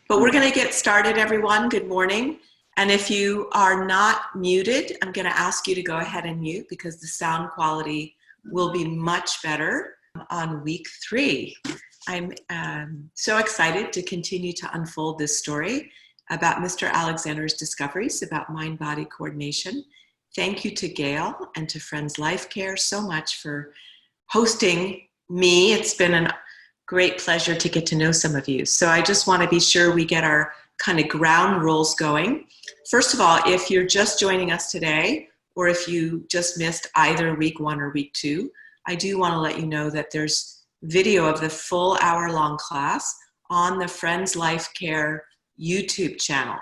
But we're going to get started, everyone. Good morning. And if you are not muted, I'm going to ask you to go ahead and mute because the sound quality will be much better on week 3. I'm so excited to continue to unfold this story about Mr. Alexander's discoveries about mind-body coordination. Thank you to Gail and to Friends Life Care so much for hosting me. It's been a great pleasure to get to know some of you. So I just want to be sure we get our kind of ground rules going. First of all, if you're just joining us today, or if you just missed either week 1 or week 2, I do want to let you know that there's video of the full hour-long class on the Friends Life Care YouTube channel.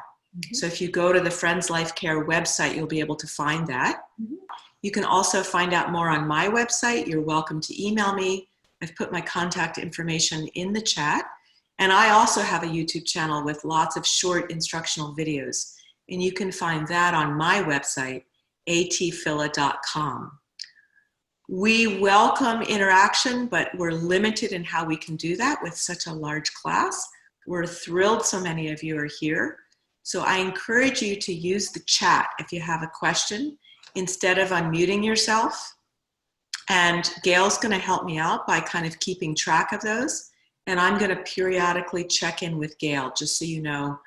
So if you go to the Friends Life Care website, you'll be able to find that. You can also find out more on my website. You're welcome to email me. I've put my contact information in the chat. And I also have a YouTube channel with lots of short instructional videos. And you can find that on my website, atphila.com. We welcome interaction, but we're limited in how we can do that with such a large class. We're thrilled so many of you are here. So I encourage you to use the chat if you have a question instead of unmuting yourself. And Gail's going to help me out by kind of keeping track of those. And I'm going to periodically check in with Gail, just so you know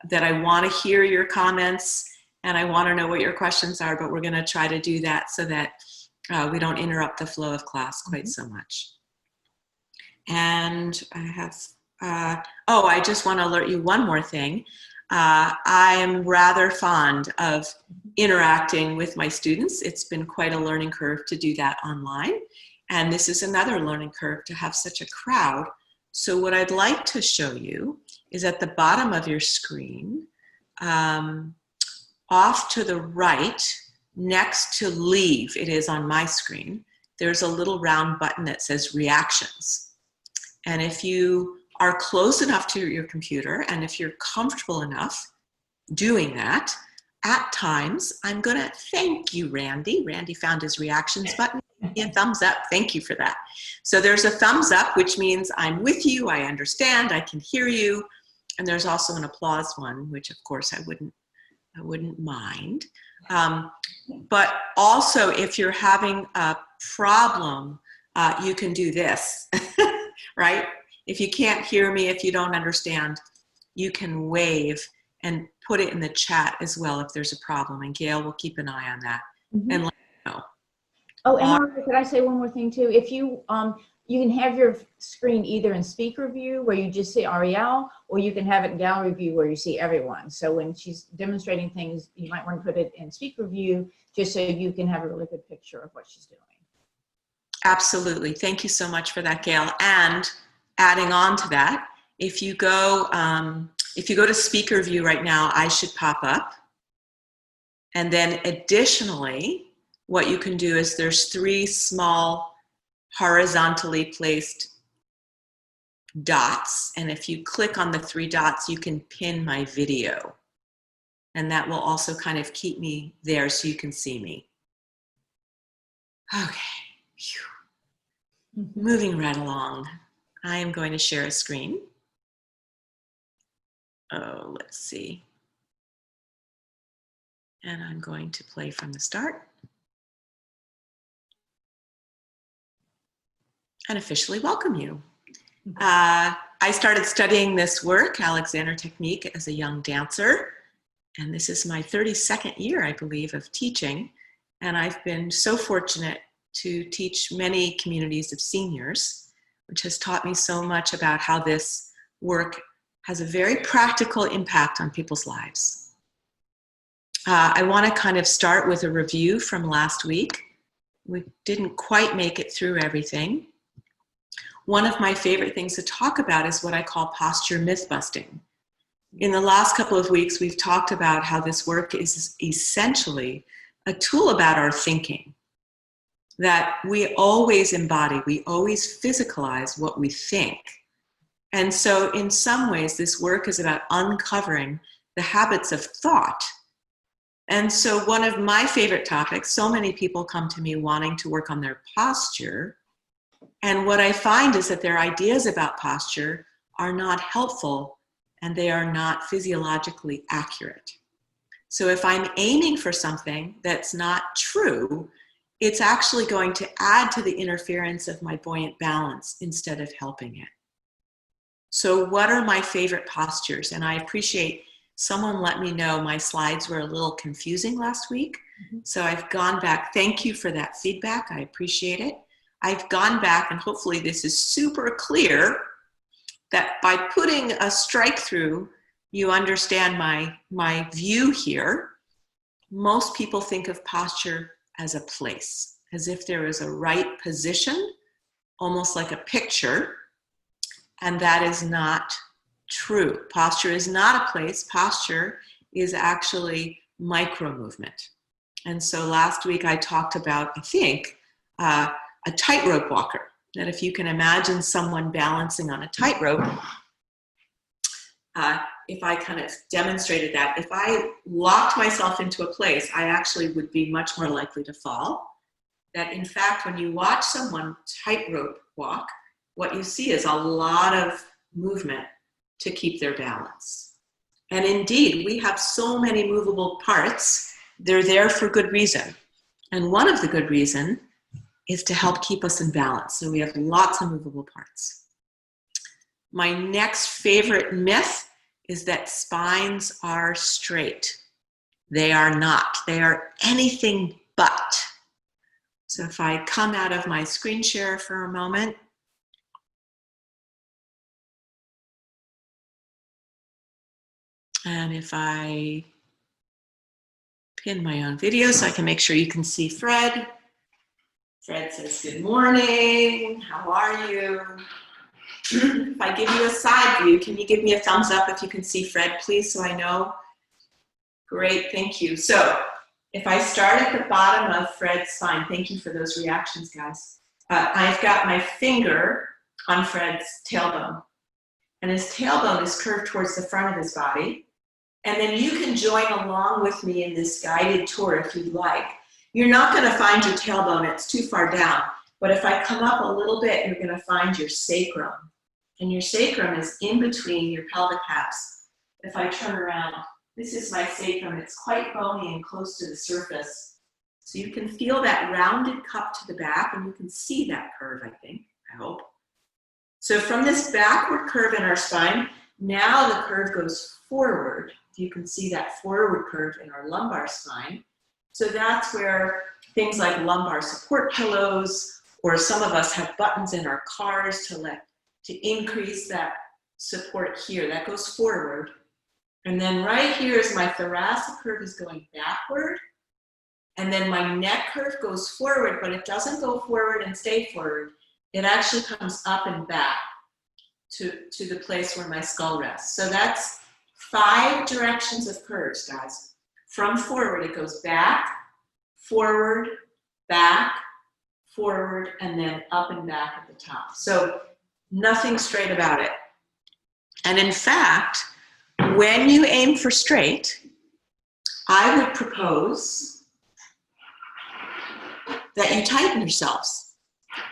that I want to hear your comments and I want to know what your questions are, but we're going to try to do that so that we don't interrupt the flow of class quite so much. And I have, I just want to alert you one more thing. I am rather fond of interacting with my students. It's been quite a learning curve to do that online. And this is another learning curve to have such a crowd. So what I'd like to show you is at the bottom of your screen, off to the right, next to leave, it is on my screen, there's a little round button that says reactions. And if you are close enough to your computer and if you're comfortable enough doing that, at times, I'm going to thank you, Randy. Randy found his reactions button. A thumbs up. Thank you for that. So there's a thumbs up, which means I'm with you, I understand, I can hear you. And there's also an applause one, which of course I wouldn't mind. But also if you're having a problem, you can do this, right? If you can't hear me, if you don't understand, you can wave and put it in the chat as well if there's a problem. And Gail will keep an eye on that and let me know. Oh, and Martha, could I say one more thing too? If you, you can have your screen either in speaker view where you just see Ariel, or you can have it in gallery view where you see everyone. So when she's demonstrating things, you might want to put it in speaker view just so you can have a really good picture of what she's doing. Absolutely. Thank you so much for that, Gail. And adding on to that, if you go to speaker view right now, I should pop up. And then additionally, what you can do is there's 3 small horizontally placed dots. And if you click on the 3 dots, you can pin my video. And that will also kind of keep me there so you can see me. Okay. Moving right along. I am going to share a screen. Oh, let's see. And I'm going to play from the start. And officially welcome you. I started studying this work, Alexander Technique, as a young dancer. And this is my 32nd year, I believe, of teaching. And I've been so fortunate to teach many communities of seniors, which has taught me so much about how this work has a very practical impact on people's lives. I want to kind of start with a review from last week. We didn't quite make it through everything. One of my favorite things to talk about is what I call posture myth busting. In the last couple of weeks, we've talked about how this work is essentially a tool about our thinking, that we always embody, we always physicalize what we think. And so in some ways, this work is about uncovering the habits of thought. And so one of my favorite topics, so many people come to me wanting to work on their posture. And what I find is that their ideas about posture are not helpful and they are not physiologically accurate. So if I'm aiming for something that's not true, it's actually going to add to the interference of my buoyant balance instead of helping it. So what are my favorite postures? And I appreciate someone let me know my slides were a little confusing last week. So I've gone back. Thank you for that feedback. I appreciate it. I've gone back, and hopefully this is super clear, that by putting a strike through, you understand my view here. Most people think of posture as a place, as if there is a right position, almost like a picture, and that is not true. Posture is not a place. Posture is actually micro movement. And so last week I talked about, I think, a tightrope walker, that if you can imagine someone balancing on a tightrope, if I kind of demonstrated that, if I locked myself into a place, I actually would be much more likely to fall. That in fact, when you watch someone tightrope walk, what you see is a lot of movement to keep their balance. And indeed, we have so many movable parts. They're there for good reason. And one of the good reason is to help keep us in balance. So we have lots of movable parts. My next favorite myth is that spines are straight. They are not. They are anything but. So if I come out of my screen share for a moment, and if I pin my own video so I can make sure you can see Fred. Fred says, good morning, how are you? If I give you a side view, can you give me a thumbs up if you can see Fred, please, so I know? Great, thank you. So if I start at the bottom of Fred's spine, thank you for those reactions, guys. I've got my finger on Fred's tailbone, and his tailbone is curved towards the front of his body. And then you can join along with me in this guided tour if you'd like. You're not going to find your tailbone, it's too far down. But if I come up a little bit, you're going to find your sacrum. And your sacrum is in between your pelvic halves. If I turn around, this is my sacrum. It's quite bony and close to the surface. So you can feel that rounded cup to the back, and you can see that curve, I think, I hope. So from this backward curve in our spine, now the curve goes forward. You can see that forward curve in our lumbar spine. So that's where things like lumbar support pillows, or some of us have buttons in our cars to increase that support here. That goes forward. And then right here is my thoracic curve is going backward. And then my neck curve goes forward, but it doesn't go forward and stay forward. It actually comes up and back to the place where my skull rests. So that's 5 directions of curves, guys. From forward, it goes back, forward, and then up and back at the top. So nothing straight about it. And in fact, when you aim for straight, I would propose that you tighten yourselves.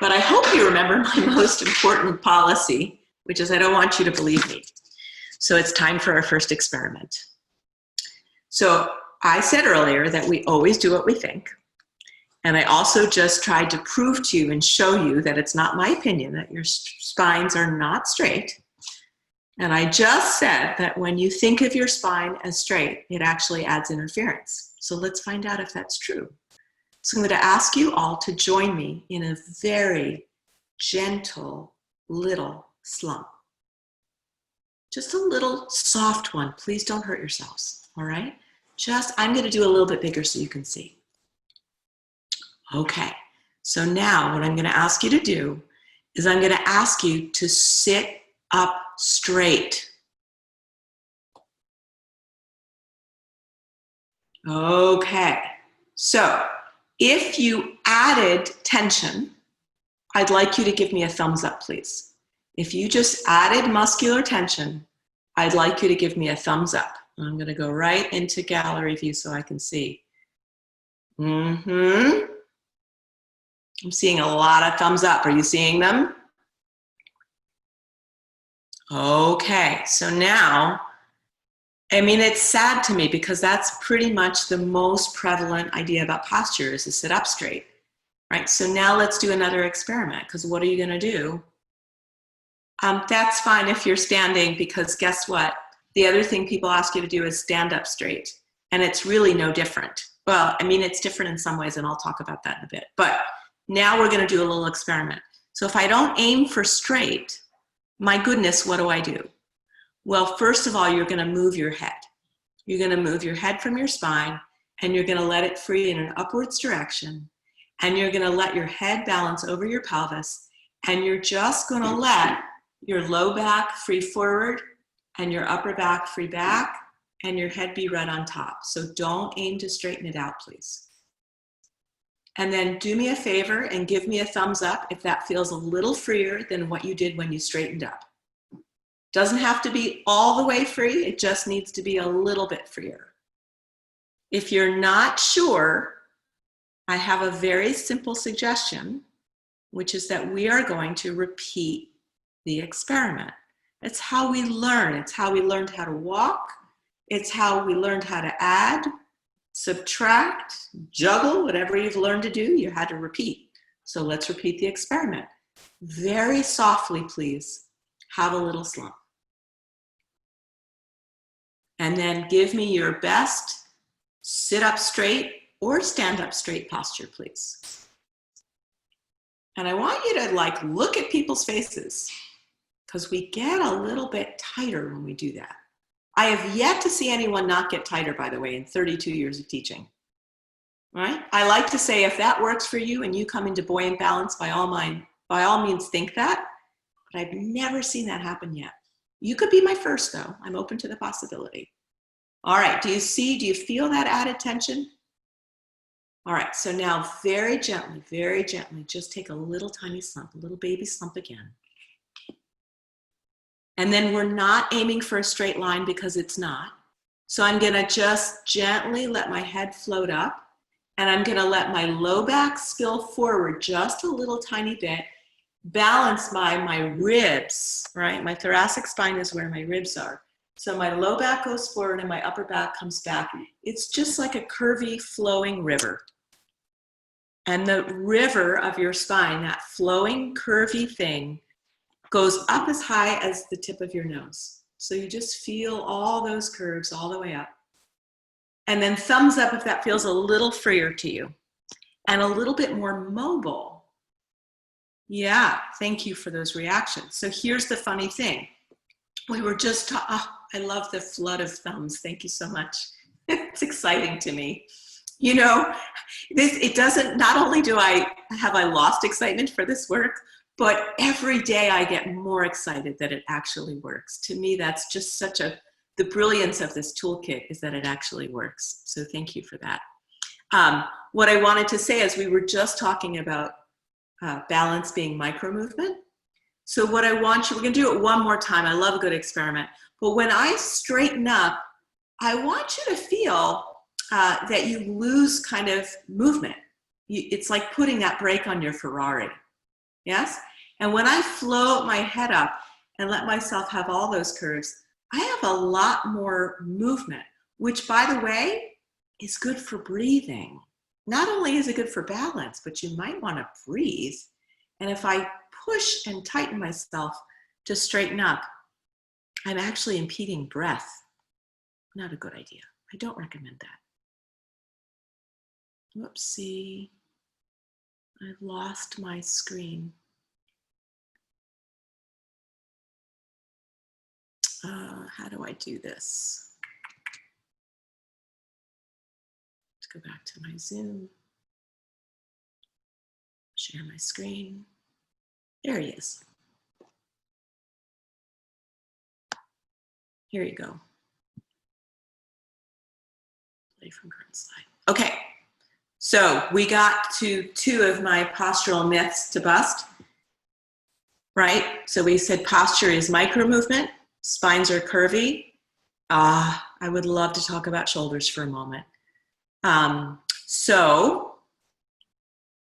But I hope you remember my most important policy, which is I don't want you to believe me. So it's time for our first experiment. So I said earlier that we always do what we think. And I also just tried to prove to you and show you that it's not my opinion that your spines are not straight. And I just said that when you think of your spine as straight, it actually adds interference. So let's find out if that's true. So I'm going to ask you all to join me in a very gentle little slump. Just a little soft one. Please don't hurt yourselves, all right? I'm going to do a little bit bigger so you can see. Okay, so now what I'm going to ask you to do is I'm going to ask you to sit up straight. Okay, so if you added tension, I'd like you to give me a thumbs up, please. If you just added muscular tension, I'd like you to give me a thumbs up. I'm going to go right into gallery view so I can see. I'm seeing a lot of thumbs up. Are you seeing them? Okay, so now, I mean, it's sad to me because that's pretty much the most prevalent idea about posture is to sit up straight, right? So now let's do another experiment, because what are you gonna do? That's fine if you're standing, because guess what? The other thing people ask you to do is stand up straight, and it's really no different. Well, I mean, it's different in some ways, and I'll talk about that in a bit. But now we're gonna do a little experiment. So if I don't aim for straight, my goodness, what do? Well, first of all, you're gonna move your head. You're gonna move your head from your spine, and you're gonna let it free in an upwards direction, and you're gonna let your head balance over your pelvis, and you're just gonna let your low back free forward, and your upper back free back, and your head be right on top. So don't aim to straighten it out, please. And then do me a favor and give me a thumbs up if that feels a little freer than what you did when you straightened up. Doesn't have to be all the way free, it just needs to be a little bit freer. If you're not sure, I have a very simple suggestion, which is that we are going to repeat the experiment. It's how we learn. It's how we learned how to walk. It's how we learned how to add, subtract, juggle, whatever you've learned to do, you had to repeat. So let's repeat the experiment. Very softly, please, have a little slump. And then give me your best sit up straight or stand up straight posture, please. And I want you to look at people's faces, because we get a little bit tighter when we do that. I have yet to see anyone not get tighter, by the way, in 32 years of teaching. Right? I like to say, if that works for you and you come into buoyant balance, by all means think that, but I've never seen that happen yet. You could be my first, though. I'm open to the possibility. All right, do you feel that added tension? All right, so now very gently, just take a little tiny slump, a little baby slump again. And then we're not aiming for a straight line because it's not. So I'm gonna just gently let my head float up, and I'm gonna let my low back spill forward just a little tiny bit, balance by my ribs, right? My thoracic spine is where my ribs are. So my low back goes forward and my upper back comes back. It's just like a curvy, flowing river. And the river of your spine, that flowing, curvy thing, goes up as high as the tip of your nose. So you just feel all those curves all the way up. And then thumbs up if that feels a little freer to you and a little bit more mobile. Yeah, thank you for those reactions. So here's the funny thing. We were just I love the flood of thumbs. Thank you so much. It's exciting to me. You know, it doesn't, not only have I lost excitement for this work, but every day I get more excited that it actually works. To me, that's just the brilliance of this toolkit is that it actually works. So thank you for that. What I wanted to say is we were just talking about balance being micro movement. So what I want you, we're gonna do it one more time. I love a good experiment. But when I straighten up, I want you to feel that you lose kind of movement. It's like putting that brake on your Ferrari, yes? And when I float my head up and let myself have all those curves, I have a lot more movement, which, by the way, is good for breathing. Not only is it good for balance, but you might want to breathe. And if I push and tighten myself to straighten up, I'm actually impeding breath. Not a good idea. I don't recommend that. Whoopsie. I've lost my screen. How do I do this? Let's go back to my Zoom. Share my screen. There he is. Here you go. Play from current slide. Okay, so we got to 2 of my postural myths to bust, right? So we said posture is micro movement, spines are curvy. I would love to talk about shoulders for a moment. So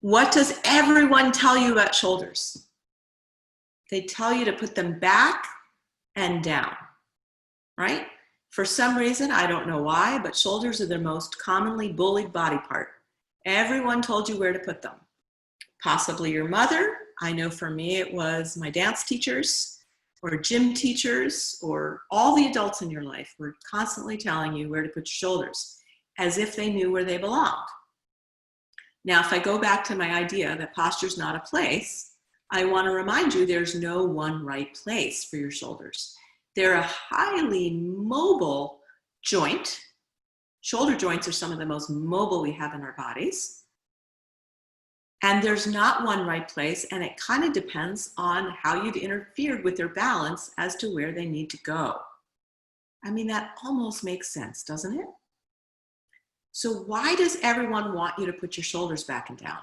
what does everyone tell you about shoulders? They tell you to put them back and down, right? For some reason, I don't know why, but shoulders are the most commonly bullied body part. Everyone told you where to put them. Possibly your mother. I know for me it was my dance teachers or gym teachers or all the adults in your life were constantly telling you where to put your shoulders as if they knew where they belonged. Now, if I go back to my idea that posture is not a place, I want to remind you there's no one right place for your shoulders. They're a highly mobile joint. Shoulder joints are some of the most mobile we have in our bodies. And there's not one right place, and it kind of depends on how you've interfered with their balance as to where they need to go. I mean, that almost makes sense, doesn't it? So why does everyone want you to put your shoulders back and down?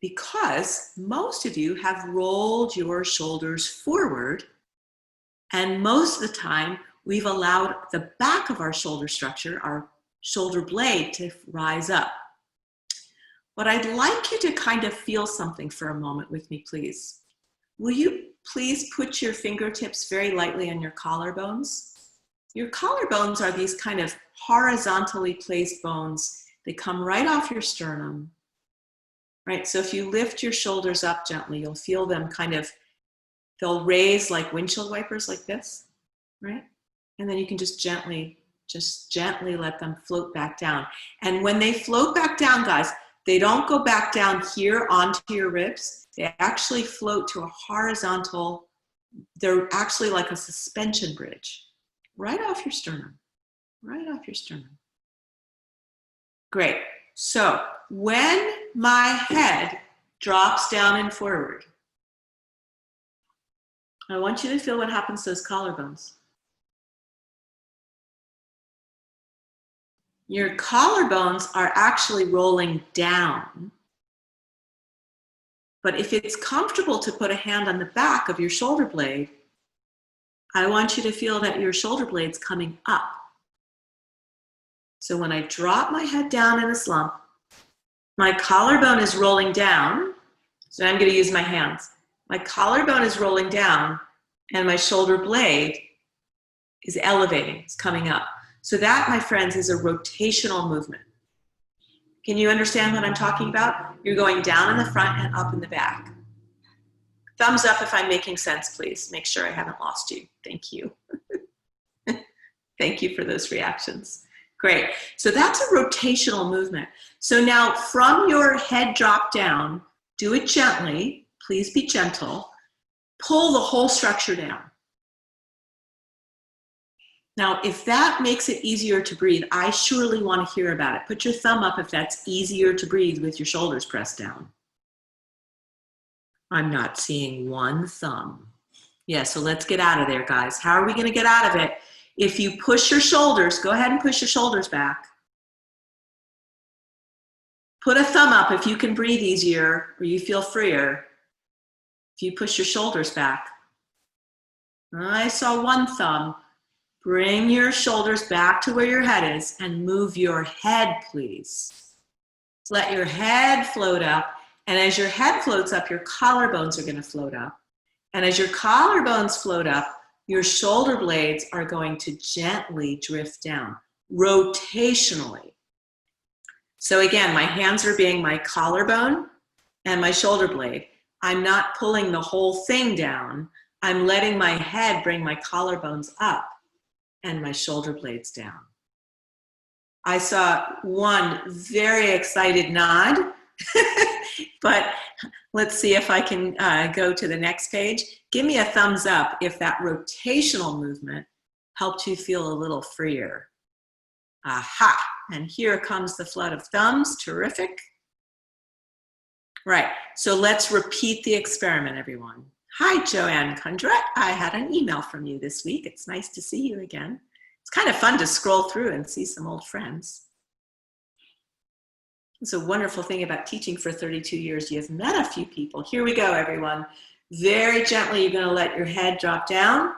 Because most of you have rolled your shoulders forward, and most of the time we've allowed the back of our shoulder structure, our shoulder blade, to rise up. But I'd like you to kind of feel something for a moment with me, please. Will you please put your fingertips very lightly on your collarbones? Your collarbones are these kind of horizontally placed bones. They come right off your sternum, right? So if you lift your shoulders up gently, you'll feel them they'll raise like windshield wipers like this, right? And then you can just gently let them float back down. And when they float back down, guys, they don't go back down here onto your ribs. They actually float to a horizontal, they're actually like a suspension bridge, right off your sternum, right off your sternum. Great. So when my head drops down and forward, I want you to feel what happens to those collarbones. Your collarbones are actually rolling down. But if it's comfortable to put a hand on the back of your shoulder blade, I want you to feel that your shoulder blade's coming up. So when I drop my head down in a slump, my collarbone is rolling down. So I'm going to use my hands. My collarbone is rolling down and my shoulder blade is elevating, it's coming up. So that, my friends, is a rotational movement. Can you understand what I'm talking about? You're going down in the front and up in the back. Thumbs up if I'm making sense, please. Make sure I haven't lost you. Thank you. Thank you for those reactions. Great. So that's a rotational movement. So now from your head drop down, do it gently. Please be gentle. Pull the whole structure down. Now, if that makes it easier to breathe, I surely want to hear about it. Put your thumb up if that's easier to breathe with your shoulders pressed down. I'm not seeing one thumb. Yeah, so let's get out of there, guys. How are we going to get out of it? If you push your shoulders, go ahead and push your shoulders back. Put a thumb up if you can breathe easier or you feel freer. If you push your shoulders back. I saw one thumb. Bring your shoulders back to where your head is and move your head, please. Let your head float up. And as your head floats up, your collarbones are going to float up. And as your collarbones float up, your shoulder blades are going to gently drift down, rotationally. So again, my hands are being my collarbone and my shoulder blade. I'm not pulling the whole thing down. I'm letting my head bring my collarbones up and my shoulder blades down. I saw one very excited nod, but let's see if I can go to the next page. Give me a thumbs up if that rotational movement helped you feel a little freer. Aha, and here comes the flood of thumbs, terrific. Right, so let's repeat the experiment, everyone. Hi, Joanne Kundrat. I had an email from you this week. It's nice to see you again. It's kind of fun to scroll through and see some old friends. It's a wonderful thing about teaching for 32 years. You've met a few people. Here we go, everyone. Very gently, you're going to let your head drop down.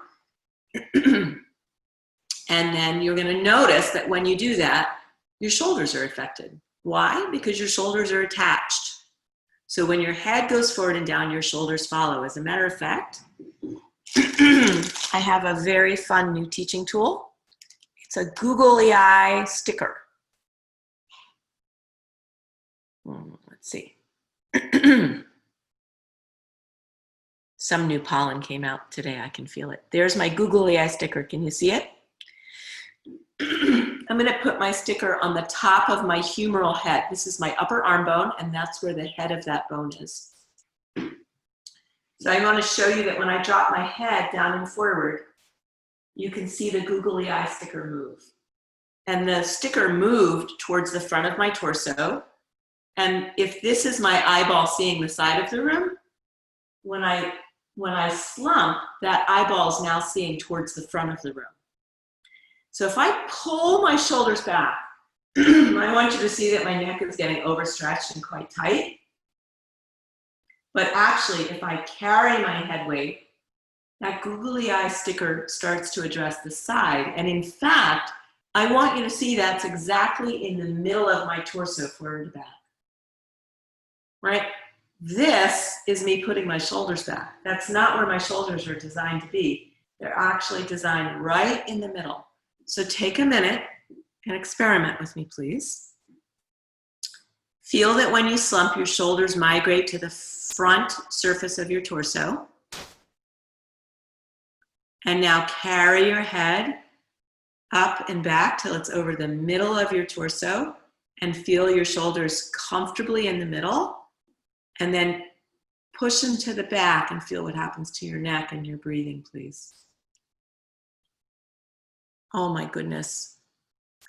And then you're going to notice that when you do that, your shoulders are affected. Why? Because your shoulders are attached. So when your head goes forward and down, your shoulders follow. As a matter of fact, I have a very fun new teaching tool. It's a googly eye sticker. Let's see. Some new pollen came out today. I can feel it. There's my googly eye sticker. Can you see it? I'm going to put my sticker on the top of my humeral head. This is my upper arm bone, and that's where the head of that bone is. So I want to show you that when I drop my head down and forward, you can see the googly eye sticker move. And the sticker moved towards the front of my torso. And if this is my eyeball seeing the side of the room, when I slump, that eyeball is now seeing towards the front of the room. So if I pull my shoulders back, I want you to see that my neck is getting overstretched and quite tight. But actually, if I carry my head weight, that googly eye sticker starts to address the side. And in fact, I want you to see that's exactly in the middle of my torso, forward to back. Right? This is me putting my shoulders back. That's not where my shoulders are designed to be. They're actually designed right in the middle. So take a minute and experiment with me, please. Feel that when you slump, your shoulders migrate to the front surface of your torso. And now carry your head up and back till it's over the middle of your torso, and feel your shoulders comfortably in the middle. And then push them to the back and feel what happens to your neck and your breathing, please. Oh my goodness.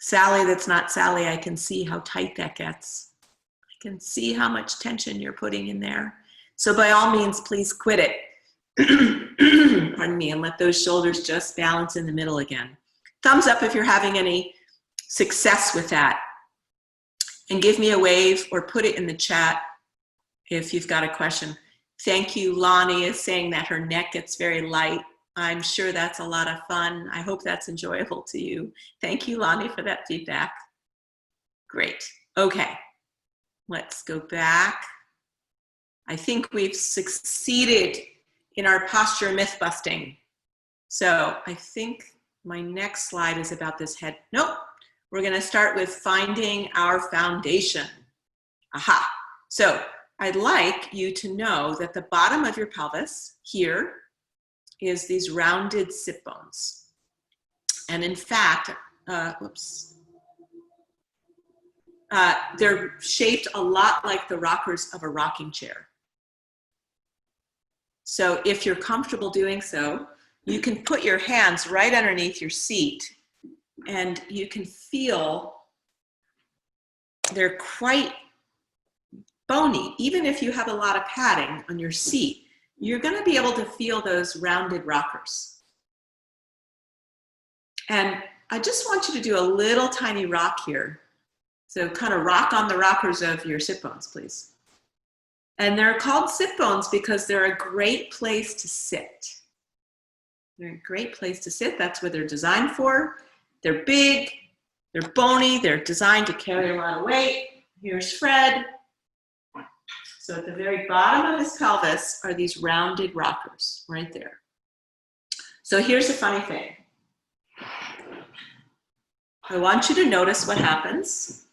Sally, that's not Sally. I can see how tight that gets. I can see how much tension you're putting in there. So by all means, please quit it. Pardon me, and let those shoulders just balance in the middle again. Thumbs up if you're having any success with that. And give me a wave or put it in the chat if you've got a question. Thank you. Lonnie is saying that her neck gets very light. I'm sure that's a lot of fun. I hope that's enjoyable to you. Thank you, Lonnie, for that feedback. Great. Okay, let's go back. I think we've succeeded in our posture myth busting. So I think my next slide is about this head. Nope, we're gonna start with finding our foundation. Aha, so I'd like you to know that the bottom of your pelvis here is these rounded sit bones. And in fact, they're shaped a lot like the rockers of a rocking chair. So if you're comfortable doing so, you can put your hands right underneath your seat and you can feel they're quite bony. Even if you have a lot of padding on your seat, you're going to be able to feel those rounded rockers. And I just want you to do a little tiny rock here. So kind of rock on the rockers of your sit bones, please. And they're called sit bones because they're a great place to sit. They're a great place to sit. That's what they're designed for. They're big, they're bony, they're designed to carry a lot of weight. Here's Fred. So at the very bottom of his pelvis are these rounded rockers right there. So here's the funny thing. I want you to notice what happens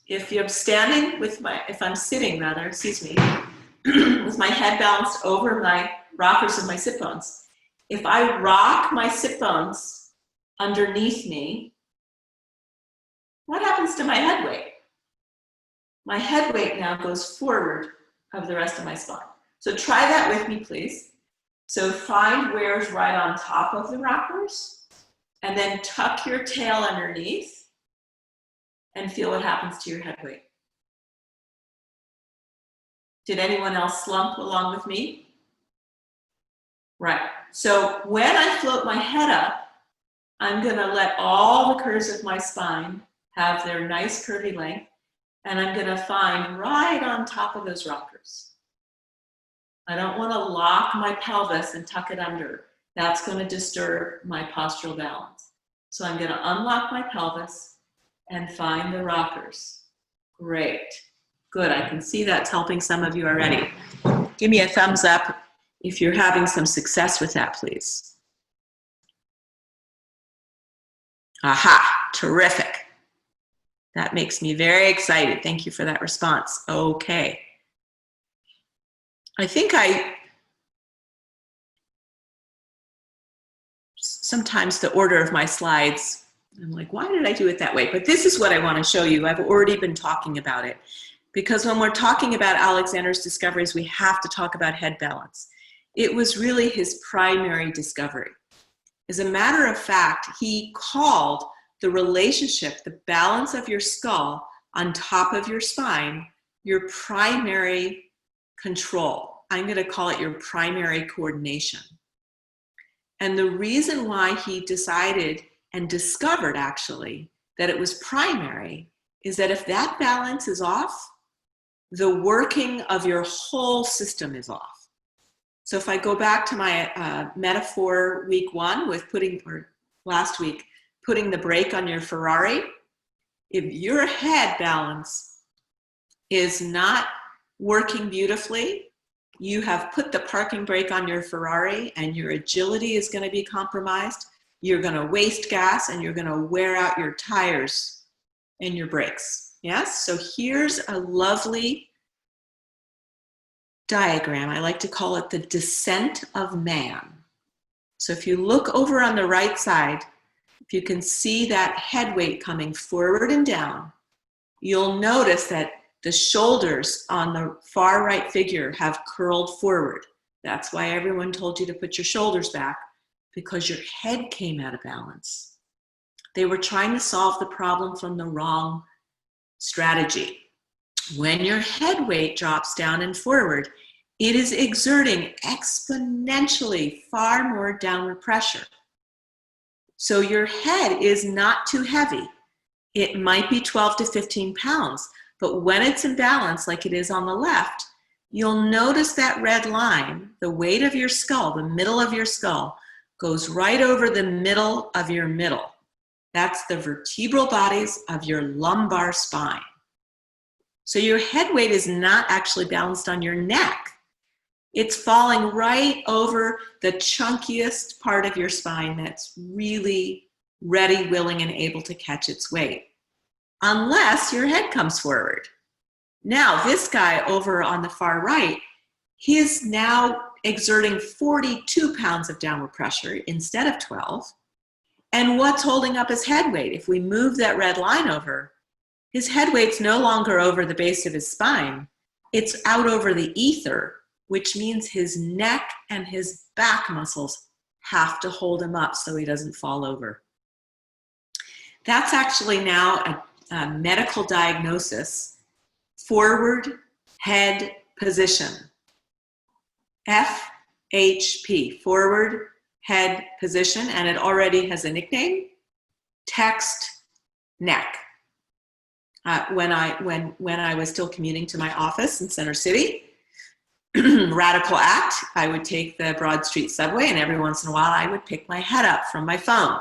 if I'm sitting with my head balanced over my rockers of my sit bones. If I rock my sit bones underneath me, what happens to my head weight? My head weight now goes forward of the rest of my spine. So try that with me, please. So find where's right on top of the rockers, and then tuck your tail underneath and feel what happens to your head weight. Did anyone else slump along with me? Right. So when I float my head up, I'm going to let all the curves of my spine have their nice curvy length, and I'm going to find right on top of those rockers. I don't want to lock my pelvis and tuck it under. That's going to disturb my postural balance. So I'm going to unlock my pelvis and find the rockers. Great. Good, I can see that's helping some of you already. Give me a thumbs up if you're having some success with that, please. Aha, terrific. That makes me very excited. Thank you for that response. Okay. I think sometimes the order of my slides, I'm like, why did I do it that way? But this is what I want to show you. I've already been talking about it. Because when we're talking about Alexander's discoveries, we have to talk about head balance. It was really his primary discovery. As a matter of fact, he called the relationship, the balance of your skull on top of your spine, your primary control. I'm going to call it your primary coordination. And the reason why he decided and discovered actually that it was primary is that if that balance is off, the working of your whole system is off. So if I go back to my metaphor week 1 with last week, putting the brake on your Ferrari, if your head balance is not working beautifully, you have put the parking brake on your Ferrari and your agility is going to be compromised. You're going to waste gas and you're going to wear out your tires and your brakes. Yes, so here's a lovely diagram. I like to call it the descent of man. So if you look over on the right side, if you can see that head weight coming forward and down, you'll notice that the shoulders on the far right figure have curled forward. That's why everyone told you to put your shoulders back, because your head came out of balance. They were trying to solve the problem from the wrong strategy. When your head weight drops down and forward, it is exerting exponentially far more downward pressure. So your head is not too heavy. It might be 12 to 15 pounds, but when it's in balance, like it is on the left, you'll notice that red line, the weight of your skull, the middle of your skull, goes right over the middle of your middle. That's the vertebral bodies of your lumbar spine. So your head weight is not actually balanced on your neck. It's falling right over the chunkiest part of your spine that's really ready, willing, and able to catch its weight, unless your head comes forward. Now, this guy over on the far right, he is now exerting 42 pounds of downward pressure instead of 12. And what's holding up his head weight? If we move that red line over, his head weight's no longer over the base of his spine. It's out over the ether, which means his neck and his back muscles have to hold him up so he doesn't fall over. That's actually now a medical diagnosis: forward head position. FHP, forward head position, and it already has a nickname: text neck. When I was still commuting to my office in Center City, radical act, I would take the Broad Street subway, and every once in a while I would pick my head up from my phone.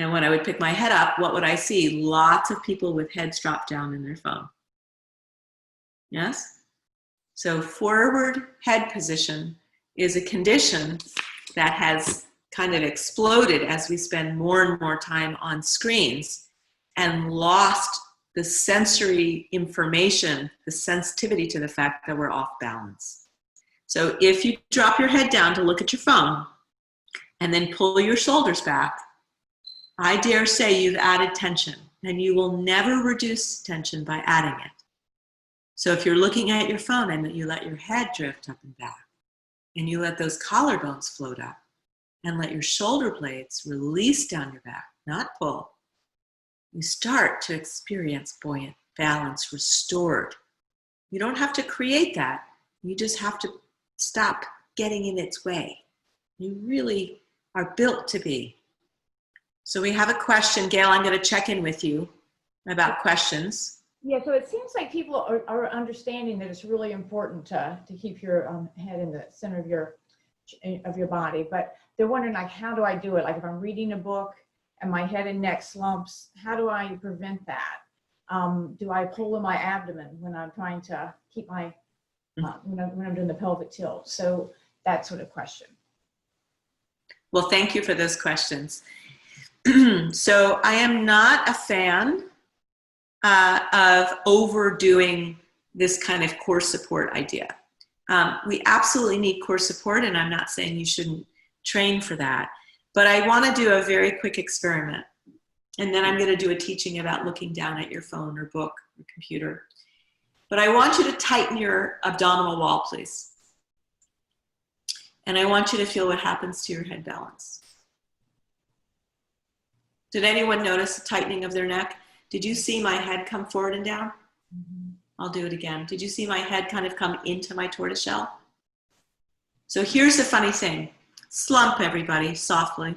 And when I would pick my head up, what would I see? Lots of people with heads dropped down in their phone. Yes? So forward head position is a condition that has kind of exploded as we spend more and more time on screens and lost the sensory information, the sensitivity to the fact that we're off balance. So if you drop your head down to look at your phone and then pull your shoulders back, I dare say you've added tension, and you will never reduce tension by adding it. So if you're looking at your phone and you let your head drift up and back, and you let those collarbones float up, and let your shoulder blades release down your back, not pull, you start to experience buoyant balance restored. You don't have to create that. You just have to stop getting in its way. You really are built to be. So we have a question. Gail, I'm going to check in with you about questions. Yeah, so it seems like people are understanding that it's really important to keep your head in the center of your body, but they're wondering, like, how do I do it? Like if I'm reading a book and my head and neck slumps, how do I prevent that? Do I pull in my abdomen when I'm trying to keep my, when I'm doing the pelvic tilt? So that sort of question. Well, thank you for those questions. So I am not a fan of overdoing this kind of core support idea. We absolutely need core support, and I'm not saying you shouldn't train for that, but I want to do a very quick experiment. And then I'm going to do a teaching about looking down at your phone or book or computer. But I want you to tighten your abdominal wall, please. And I want you to feel what happens to your head balance. Did anyone notice a tightening of their neck? Did you see my head come forward and down? Mm-hmm. I'll do it again. Did you see my head kind of come into my tortoiseshell? So here's the funny thing. Slump, everybody, softly.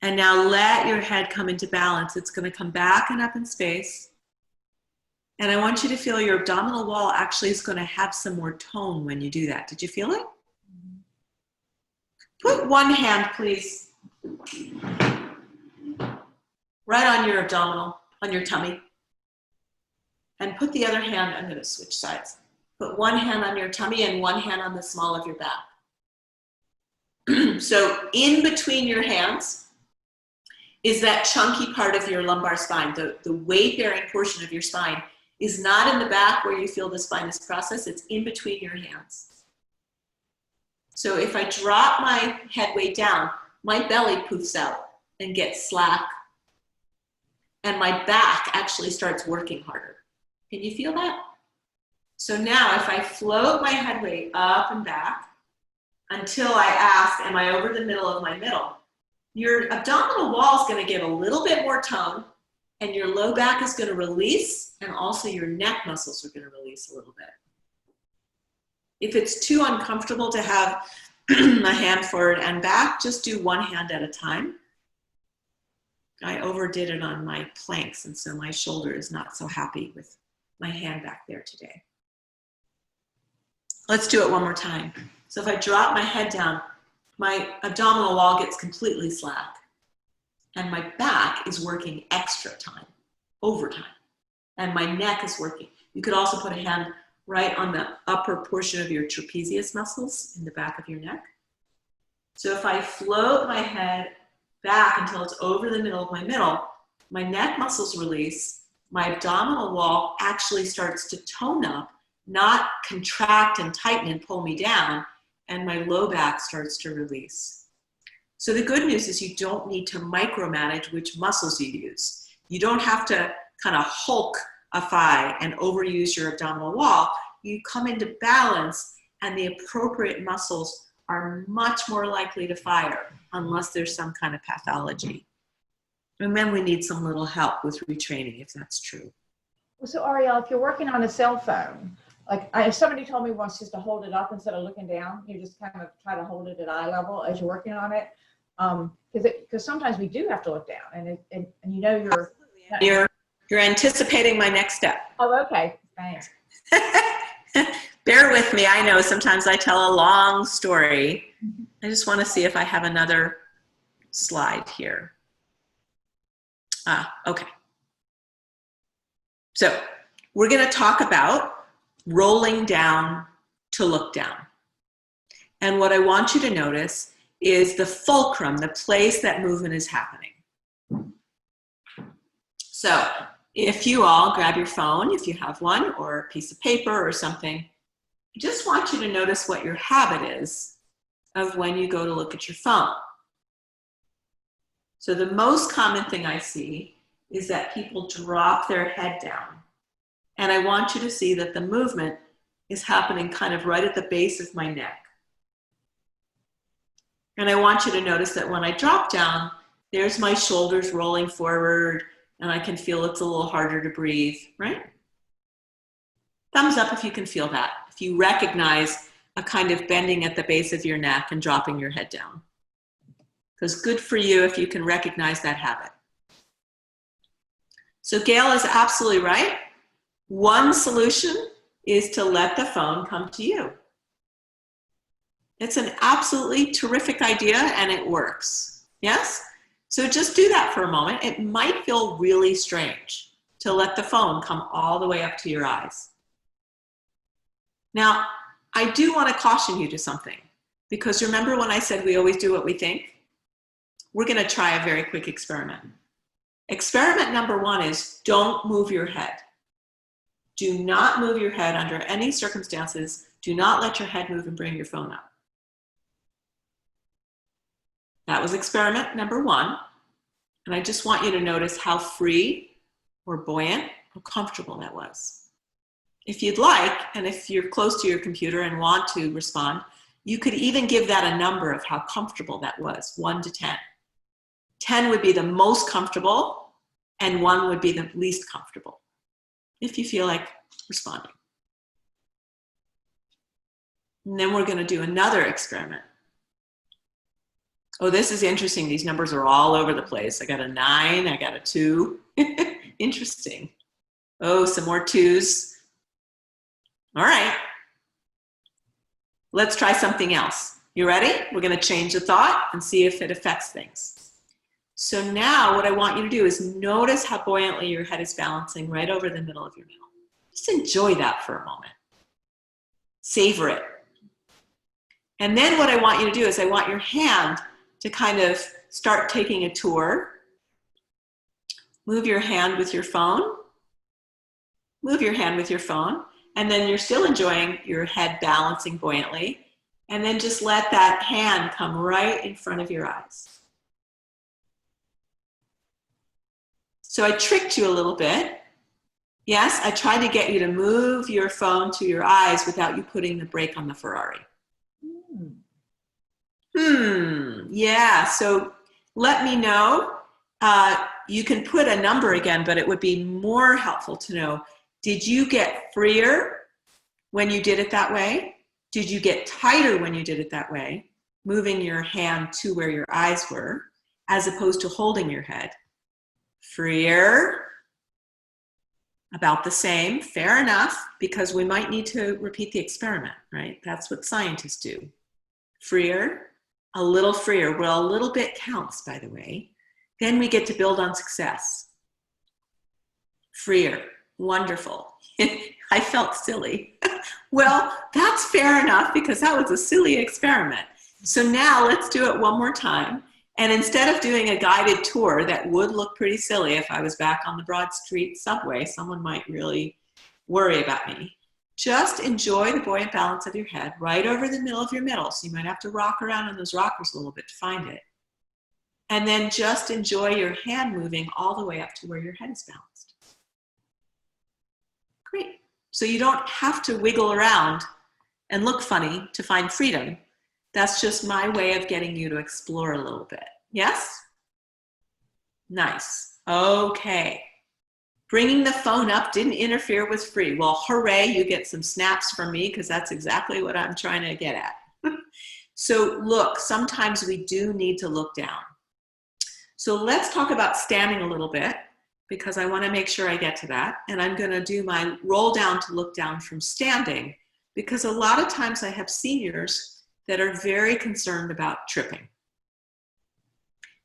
And now let your head come into balance. It's going to come back and up in space. And I want you to feel your abdominal wall actually is going to have some more tone when you do that. Did you feel it? Mm-hmm. Put one hand, please, right on your abdominal, on your tummy. And put the other hand, I'm going to switch sides. Put one hand on your tummy and one hand on the small of your back. So in between your hands is that chunky part of your lumbar spine. The weight-bearing portion of your spine is not in the back where you feel the spinous process. It's in between your hands. So if I drop my head weight down, my belly poofs out and gets slack. And my back actually starts working harder. Can you feel that? So now if I float my head weight up and back until I ask, am I over the middle of my middle? Your abdominal wall is going to get a little bit more tone, and your low back is going to release, and also your neck muscles are going to release a little bit. If it's too uncomfortable to have a hand forward and back, just do one hand at a time. I overdid it on my planks, and so my shoulder is not so happy with my hand back there today. Let's do it one more time. So if I drop my head down, my abdominal wall gets completely slack, and my back is working extra time, overtime, and my neck is working. You could also put a hand right on the upper portion of your trapezius muscles in the back of your neck. So if I float my head back until it's over the middle of my middle, my neck muscles release, my abdominal wall actually starts to tone up, not contract and tighten and pull me down, and my low back starts to release. So the good news is you don't need to micromanage which muscles you use. You don't have to kind of hulkify and overuse your abdominal wall. You come into balance, and the appropriate muscles are much more likely to fire unless there's some kind of pathology. And then we need some little help with retraining if that's true. Well, so Ariel, if you're working on a cell phone, like somebody told me once just to hold it up instead of looking down. You just kind of try to hold it at eye level as you're working on it. Because sometimes we do have to look down, and you know you're anticipating my next step. Oh, okay, thanks. Bear with me. I know sometimes I tell a long story. I just want to see if I have another slide here. Okay. So we're going to talk about rolling down to look down. And what I want you to notice is the fulcrum, the place that movement is happening. So if you all grab your phone, if you have one, or a piece of paper or something, I just want you to notice what your habit is of when you go to look at your phone. So the most common thing I see is that people drop their head down. And I want you to see that the movement is happening kind of right at the base of my neck. And I want you to notice that when I drop down, there's my shoulders rolling forward, and I can feel it's a little harder to breathe, right? Thumbs up if you can feel that, if you recognize a kind of bending at the base of your neck and dropping your head down. Because good for you if you can recognize that habit. So Gail is absolutely right. One solution is to let the phone come to you. It's an absolutely terrific idea, and it works. Yes? So just do that for a moment. It might feel really strange. to let the phone come all the way up to your eyes. Now, I do want to caution you to something, because remember when I said we always do what we think? We're going to try a very quick experiment. Experiment number 1 is don't move your head. Do not move your head under any circumstances. Do not let your head move and bring your phone up. That was experiment number 1. And I just want you to notice how free or buoyant or comfortable that was. If you'd like, and if you're close to your computer and want to respond, you could even give that a number of how comfortable that was, 1 to 10. 10 would be the most comfortable, and 1 would be the least comfortable, if you feel like responding. And then we're going to do another experiment. Oh, this is interesting. These numbers are all over the place. I got a 9, I got a 2. Interesting. Oh, some more 2s. All right. Let's try something else. You ready? We're going to change the thought and see if it affects things. So now what I want you to do is notice how buoyantly your head is balancing right over the middle of your middle. Just enjoy that for a moment. Savor it. And then what I want you to do is I want your hand to kind of start taking a tour. Move your hand with your phone. Move your hand with your phone. And then you're still enjoying your head balancing buoyantly. And then just let that hand come right in front of your eyes. So I tricked you a little bit. Yes, I tried to get you to move your phone to your eyes without you putting the brake on the Ferrari. Yeah, so let me know. You can put a number again, but it would be more helpful to know, did you get freer when you did it that way? Did you get tighter when you did it that way, moving your hand to where your eyes were, as opposed to holding your head? Freer, about the same, fair enough, because we might need to repeat the experiment, right? That's what scientists do. Freer, a little freer. Well, a little bit counts, by the way. Then we get to build on success. Freer, wonderful. I felt silly. Well, that's fair enough, because that was a silly experiment. So now let's do it one more time. And instead of doing a guided tour that would look pretty silly if I was back on the Broad Street subway, someone might really worry about me. Just enjoy the buoyant balance of your head right over the middle of your middle. So you might have to rock around on those rockers a little bit to find it. And then just enjoy your hand moving all the way up to where your head is balanced. Great. So you don't have to wiggle around and look funny to find freedom. That's just my way of getting you to explore a little bit. Yes? Nice. Okay. Bringing the phone up didn't interfere with free. Well, hooray, you get some snaps from me, because that's exactly what I'm trying to get at. So look, sometimes we do need to look down. So let's talk about standing a little bit, because I want to make sure I get to that. And I'm going to do my roll down to look down from standing, because a lot of times I have seniors that are very concerned about tripping.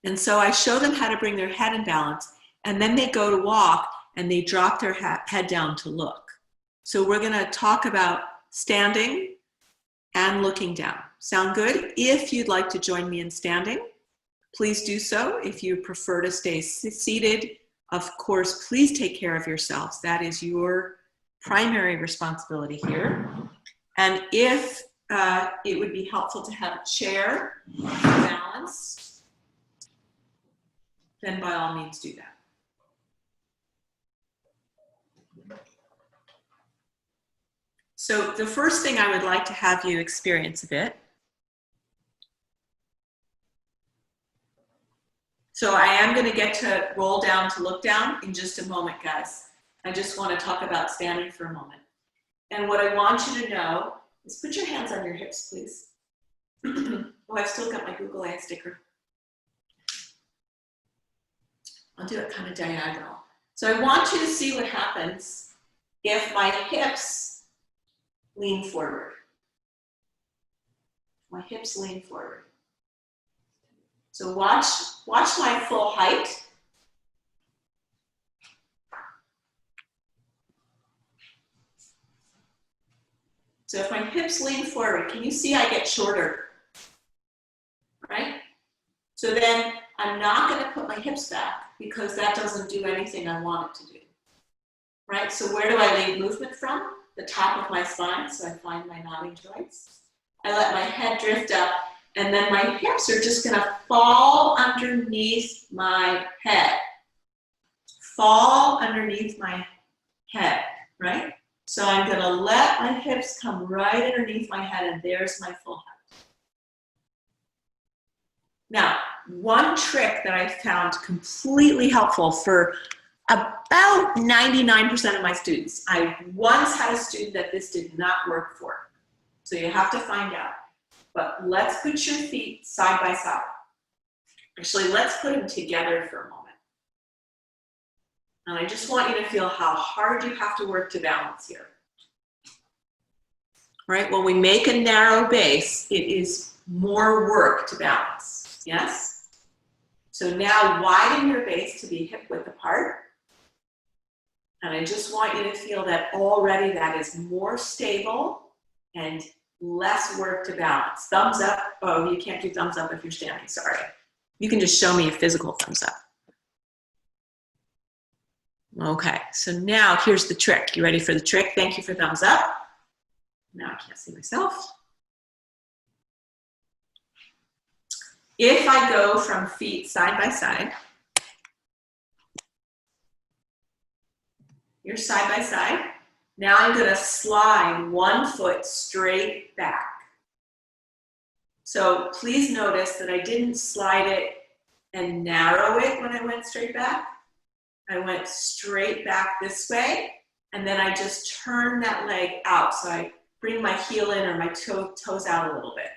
And so I show them how to bring their head in balance, and then they go to walk and they drop their head down to look. So we're going to talk about standing and looking down. Sound good? If you'd like to join me in standing, please do so. If you prefer to stay seated, of course, please take care of yourselves. That is your primary responsibility here. And if it would be helpful to have a chair for balance, then by all means do that. So the first thing I would like to have you experience a bit. So I am going to get to roll down to look down in just a moment, guys. I just want to talk about standing for a moment. And what I want you to know is put your hands on your hips, please. Oh, I've still got my Google Eye sticker. I'll do it kind of diagonal. So I want you to see what happens if my hips lean forward. My hips lean forward. So watch my full height. So if my hips lean forward, can you see I get shorter, right? So then I'm not going to put my hips back because that doesn't do anything I want it to do, right? So where do I leave movement from? The top of my spine, so I find my nodding joints. I let my head drift up, and then my hips are just going to fall underneath my head. Fall underneath my head, right? So I'm going to let my hips come right underneath my head, and there's my full head. Now, one trick that I found completely helpful for about 99% of my students. I once had a student that this did not work for. So you have to find out. But let's put your feet side by side. Actually, let's put them together for a moment. And I just want you to feel how hard you have to work to balance here. Right? When we make a narrow base, it is more work to balance. Yes? So now widen your base to be hip width apart. And I just want you to feel that already that is more stable and less work to balance. Thumbs up. Oh, you can't do thumbs up if you're standing, sorry. You can just show me a physical thumbs up. Okay, so now here's the trick. You ready for the trick? Thank you for thumbs up. Now I can't see myself. If I go from feet side by side, you're side by side. Now I'm going to slide one foot straight back. So please notice that I didn't slide it and narrow it when I went straight back. I went straight back this way, and then I just turn that leg out. So I bring my heel in or my toes out a little bit.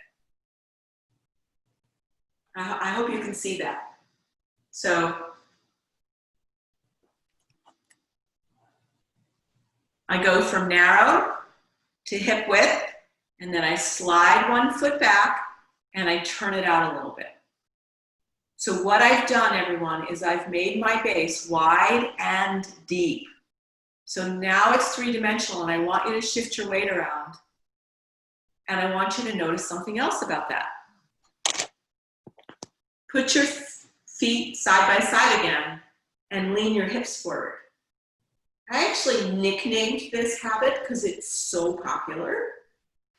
I hope you can see that. So I go from narrow to hip width, and then I slide one foot back, and I turn it out a little bit. So what I've done, everyone, is I've made my base wide and deep. So now it's three-dimensional, and I want you to shift your weight around. And I want you to notice something else about that. Put your feet side by side again and lean your hips forward. I actually nicknamed this habit because it's so popular.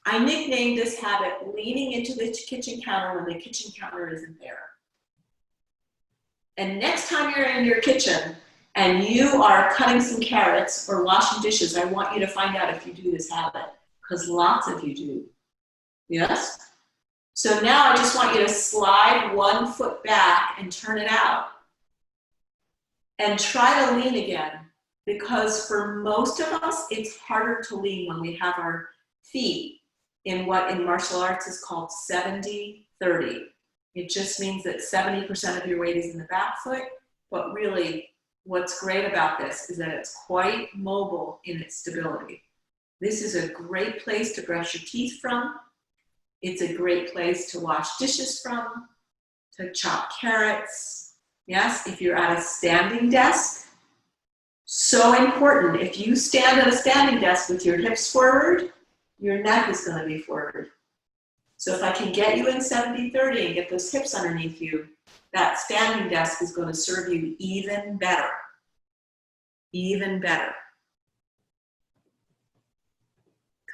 I nicknamed this habit leaning into the kitchen counter when the kitchen counter isn't there. And next time you're in your kitchen and you are cutting some carrots or washing dishes, I want you to find out if you do this habit, because lots of you do. Yes? So now I just want you to slide one foot back and turn it out. And try to lean again, because for most of us, it's harder to lean when we have our feet in what in martial arts is called 70-30. It just means that 70% of your weight is in the back foot, but really what's great about this is that it's quite mobile in its stability. This is a great place to brush your teeth from. It's a great place to wash dishes from, to chop carrots. Yes, if you're at a standing desk, so important. If you stand at a standing desk with your hips forward, your neck is going to be forward. So if I can get you in 70-30 and get those hips underneath you, that standing desk is going to serve you even better. Even better.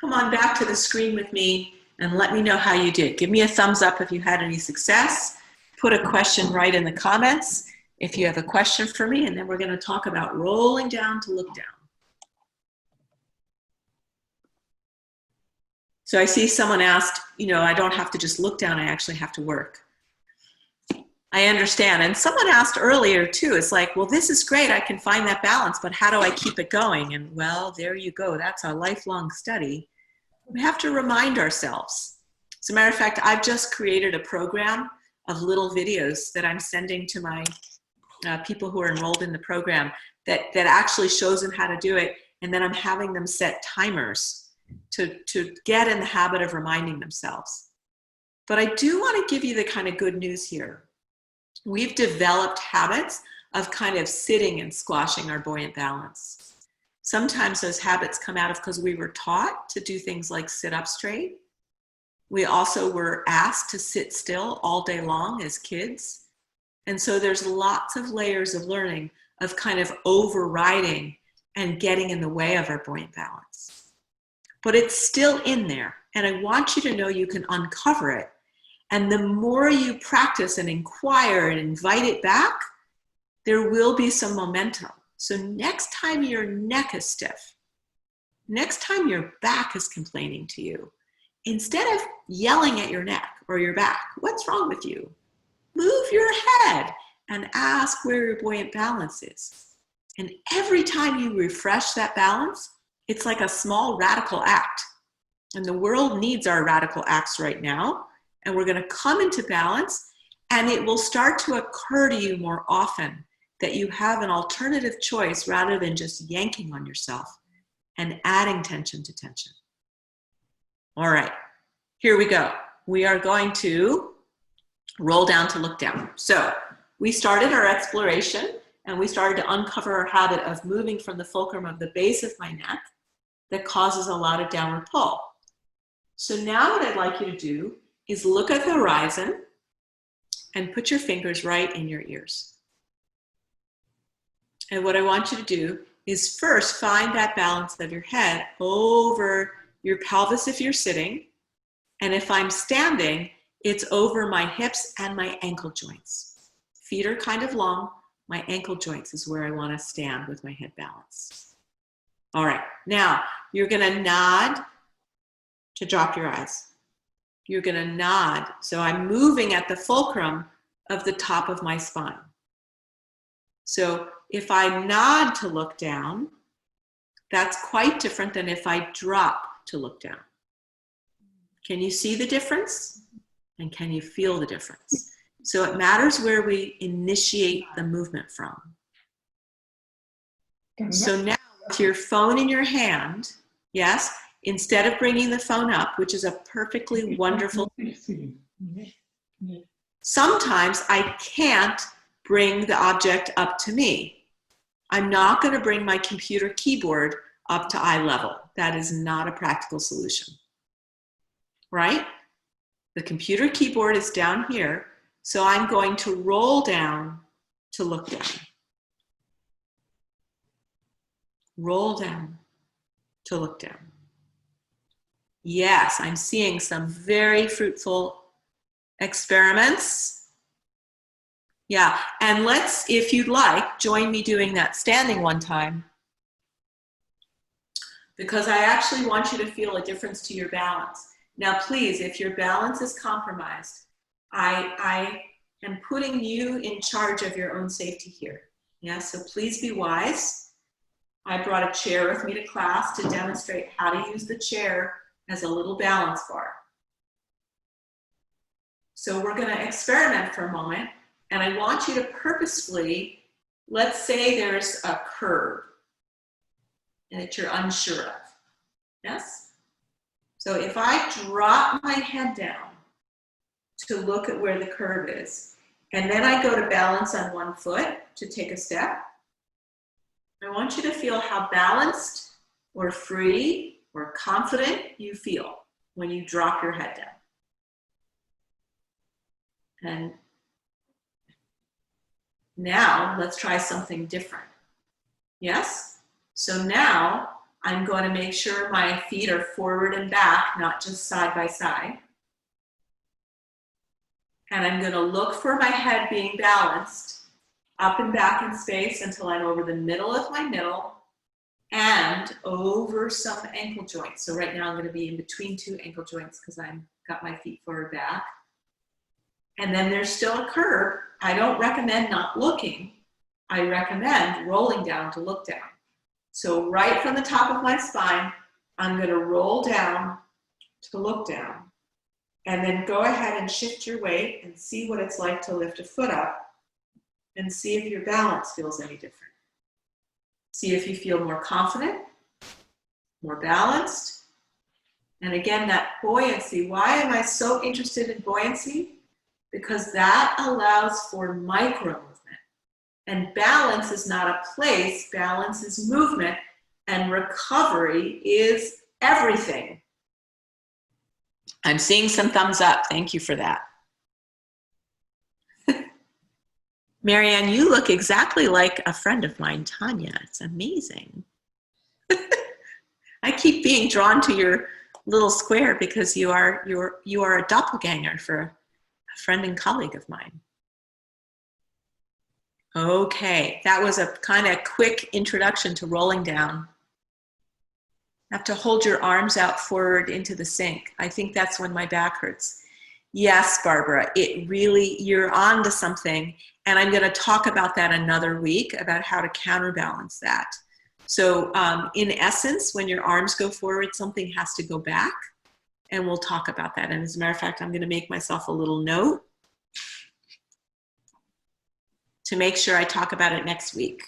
Come on back to the screen with me and let me know how you did. Give me a thumbs up if you had any success. Put a question right in the comments if you have a question for me, and then we're going to talk about rolling down to look down. So I see someone asked, you know, I don't have to just look down, I actually have to work. I understand. And someone asked earlier too, it's like, well, this is great, I can find that balance, but how do I keep it going? And well, there you go. That's a lifelong study. We have to remind ourselves. As a matter of fact, I've just created a program of little videos that I'm sending to my people who are enrolled in the program that actually shows them how to do it. And then I'm having them set timers to get in the habit of reminding themselves. But I do want to give you the kind of good news here. We've developed habits of kind of sitting and squashing our buoyant balance. Sometimes those habits come out of because we were taught to do things like sit up straight. We also were asked to sit still all day long as kids. And so there's lots of layers of learning of kind of overriding and getting in the way of our buoyant balance. But it's still in there. And I want you to know you can uncover it. And the more you practice and inquire and invite it back, there will be some momentum. So next time your neck is stiff, next time your back is complaining to you, instead of yelling at your neck or your back, what's wrong with you? Move your head and ask where your buoyant balance is. And every time you refresh that balance, it's like a small radical act. And the world needs our radical acts right now. And we're going to come into balance, and it will start to occur to you more often that you have an alternative choice rather than just yanking on yourself and adding tension to tension. All right, here we go. We are going to roll down to look down. So we started our exploration, and we started to uncover our habit of moving from the fulcrum of the base of my neck that causes a lot of downward pull. So now what I'd like you to do is look at the horizon and put your fingers right in your ears. And what I want you to do is first find that balance of your head over your pelvis if you're sitting. And if I'm standing, it's over my hips and my ankle joints. Feet are kind of long. My ankle joints is where I want to stand with my head balance. All right, now you're going to nod to drop your eyes. You're going to nod. So I'm moving at the fulcrum of the top of my spine. So if I nod to look down, that's quite different than if I drop to look down. Can you see the difference? And can you feel the difference? So it matters where we initiate the movement from. So now with your phone in your hand, yes, instead of bringing the phone up, which is a perfectly wonderful thing, sometimes I can't bring the object up to me. I'm not going to bring my computer keyboard up to eye level. That is not a practical solution, right? The computer keyboard is down here, so I'm going to roll down to look down. Roll down to look down. Yes, I'm seeing some very fruitful experiments. Yeah, and let's, if you'd like, join me doing that standing one time, because I actually want you to feel a difference to your balance. Now, please, if your balance is compromised, I am putting you in charge of your own safety here. Yeah, so please be wise. I brought a chair with me to class to demonstrate how to use the chair as a little balance bar. So we're going to experiment for a moment, and I want you to purposefully, let's say there's a curve that you're unsure of. Yes? So if I drop my head down to look at where the curve is, and then I go to balance on one foot to take a step, I want you to feel how balanced or free or confident you feel when you drop your head down. And now let's try something different. Yes? So now I'm going to make sure my feet are forward and back, not just side by side. And I'm going to look for my head being balanced up and back in space until I'm over the middle of my middle and over some ankle joints. So right now I'm going to be in between two ankle joints because I've got my feet forward back. And then there's still a curve. I don't recommend not looking. I recommend rolling down to look down. So right from the top of my spine, I'm going to roll down to look down. And then go ahead and shift your weight and see what it's like to lift a foot up and see if your balance feels any different. See if you feel more confident, more balanced. And again, that buoyancy. Why am I so interested in buoyancy? Because that allows for micro movement. And balance is not a place, balance is movement. and recovery is everything. I'm seeing some thumbs up. Thank you for that. Marianne, you look exactly like a friend of mine, Tanya. It's amazing. I keep being drawn to your little square because you are a doppelganger for a friend and colleague of mine. Okay, that was a kind of quick introduction to rolling down. You have to hold your arms out forward into the sink. I think that's when my back hurts. Yes, Barbara, it really, you're on to something. And I'm going to talk about that another week, about how to counterbalance that. So in essence, when your arms go forward, something has to go back. And we'll talk about that. And as a matter of fact, I'm going to make myself a little note to make sure I talk about it next week.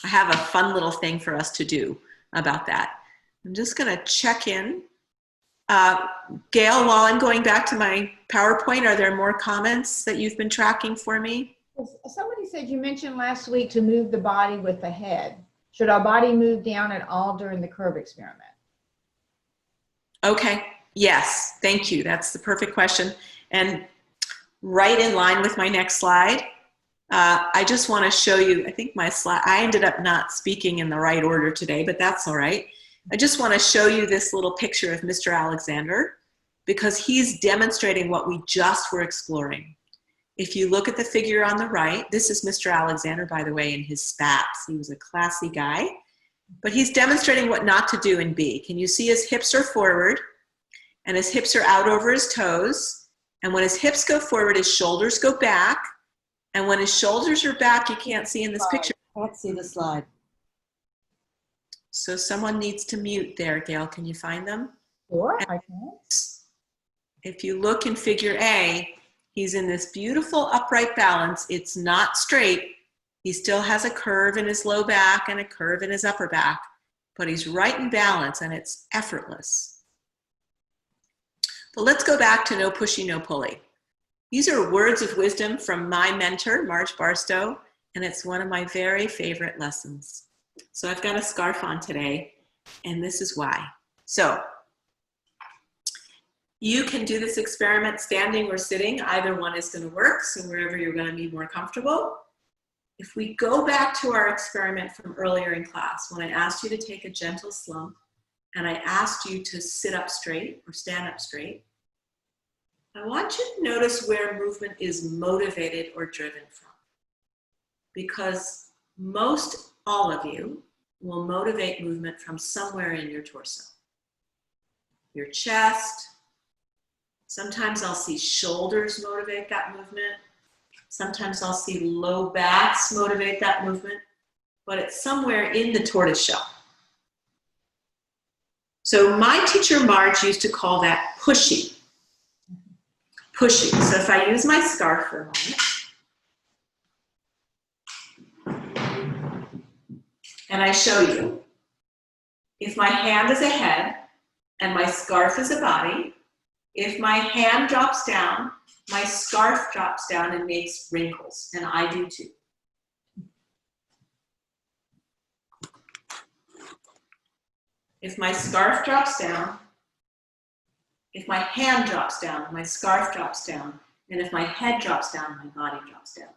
I have a fun little thing for us to do about that. I'm just going to check in. Gail, while I'm going back to my PowerPoint, are there more comments that you've been tracking for me? Somebody said you mentioned last week to move the body with the head. Should our body move down at all during the curve experiment? Okay, yes, thank you. That's the perfect question. And right in line with my next slide, I just want to show you, I think my slide, I ended up not speaking in the right order today, but that's all right. I just want to show you this little picture of Mr. Alexander because he's demonstrating what we just were exploring. If you look at the figure on the right, this is Mr. Alexander, by the way, in his spats. He was a classy guy, but he's demonstrating what not to do in B. Can you see his hips are forward and his hips are out over his toes? And when his hips go forward, his shoulders go back. And when his shoulders are back, you can't see in this picture. I can't see the slide. So someone needs to mute there, Gail. Can you find them? Sure, I can. If you look in figure A, he's in this beautiful upright balance. It's not straight. He still has a curve in his low back and a curve in his upper back, but he's right in balance and it's effortless. But let's go back to no pushy, no pulley. These are words of wisdom from my mentor, Marge Barstow, and it's one of my very favorite lessons. So I've got a scarf on today, and this is why. So you can do this experiment standing or sitting. Either one is going to work, so wherever you're going to be more comfortable. If we go back to our experiment from earlier in class, when I asked you to take a gentle slump, and I asked you to sit up straight or stand up straight, I want you to notice where movement is motivated or driven from. Because most all of you will motivate movement from somewhere in your torso. Your chest. Sometimes I'll see shoulders motivate that movement. Sometimes I'll see low backs motivate that movement. But it's somewhere in the tortoise shell. So my teacher Marge used to call that pushy. Pushy. So if I use my scarf for a moment, and I show you, if my hand is a head and my scarf is a body, if my hand drops down, my scarf drops down and makes wrinkles, and I do too. If my scarf drops down, if my hand drops down, my scarf drops down, and if my head drops down, my body drops down.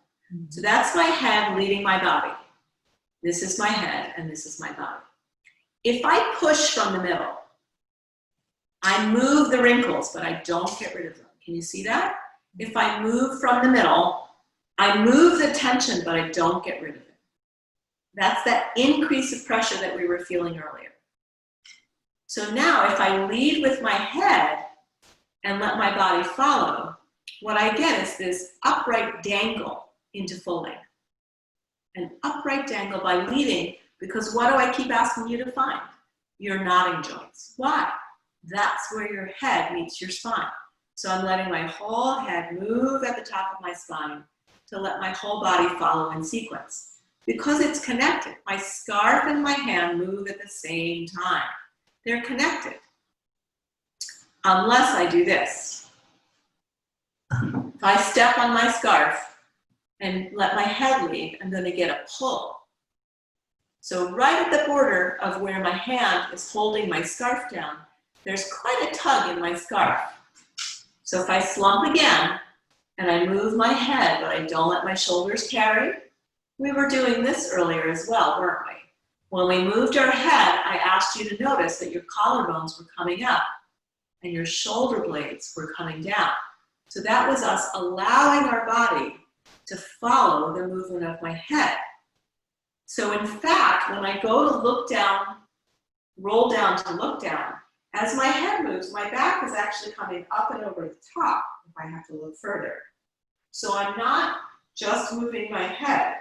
So that's my head leading my body. This is my head, and this is my body. If I push from the middle, I move the wrinkles, but I don't get rid of them. Can you see that? If I move from the middle, I move the tension, but I don't get rid of it. That's that increase of pressure that we were feeling earlier. So now if I lead with my head and let my body follow, what I get is this upright dangle into full length. An upright dangle by leading, because what do I keep asking you to find? Your nodding joints. Why? That's where your head meets your spine. So I'm letting my whole head move at the top of my spine to let my whole body follow in sequence. Because it's connected. My scarf and my hand move at the same time. They're connected. Unless I do this. If I step on my scarf and let my head lead, I'm going to get a pull. So right at the border of where my hand is holding my scarf down, there's quite a tug in my scarf. So if I slump again and I move my head, but I don't let my shoulders carry, we were doing this earlier as well, weren't we? When we moved our head, I asked you to notice that your collarbones were coming up and your shoulder blades were coming down. So that was us allowing our body to follow the movement of my head. So in fact, when I go to look down, roll down to look down, as my head moves, my back is actually coming up and over the top if I have to look further. So I'm not just moving my head,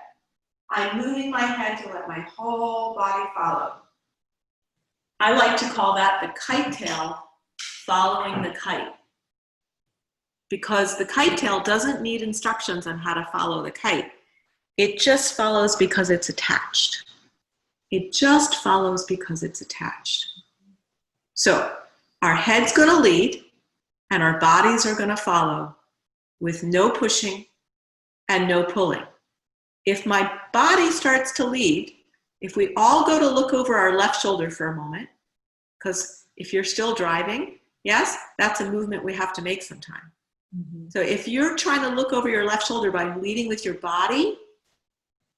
I'm moving my head to let my whole body follow. I like to call that the kite tail following the kite. Because the kite tail doesn't need instructions on how to follow the kite. It just follows because it's attached. It just follows because it's attached. So our head's going to lead and our bodies are going to follow with no pushing and no pulling. If my body starts to lead, if we all go to look over our left shoulder for a moment, because if you're still driving, yes, that's a movement we have to make sometime. Mm-hmm. So if you're trying to look over your left shoulder by leading with your body,